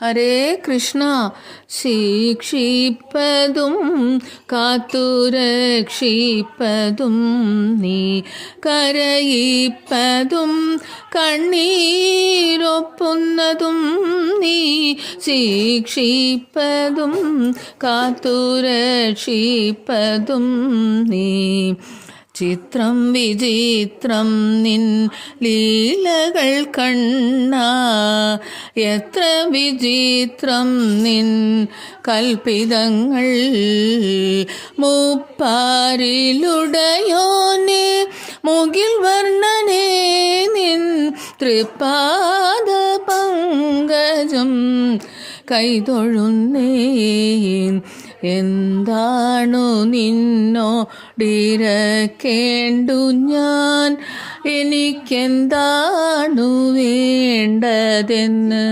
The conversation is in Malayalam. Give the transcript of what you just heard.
ഹരേ കൃഷ്ണ. ശിക്ഷിപ്പതും കാത്തുരക്ഷിപ്പതും നീ, കരയിപ്പതും കണ്ണീരൊപ്പുന്നതും നീ, ശിക്ഷിപ്പതും കാത്തുരക്ഷിപ്പതും നീ. ചിത്രം വിചിത്രം നിൻ ലീലകൾ കണ്ണാ, എത്ര വിചിത്രം നിൻ കൽപ്പിതങ്ങൾ. മുപ്പാരിലുടയോനെ മുകിൽ വർണ്ണനേ നിൻ തൃപ്പാദ പങ്കജം കൈതൊഴുന്നേൻ. എന്താണു നിന്നോടിരക്കേണ്ടു ഞാൻ, എനിക്കെന്താണു വേണ്ടതെന്ന്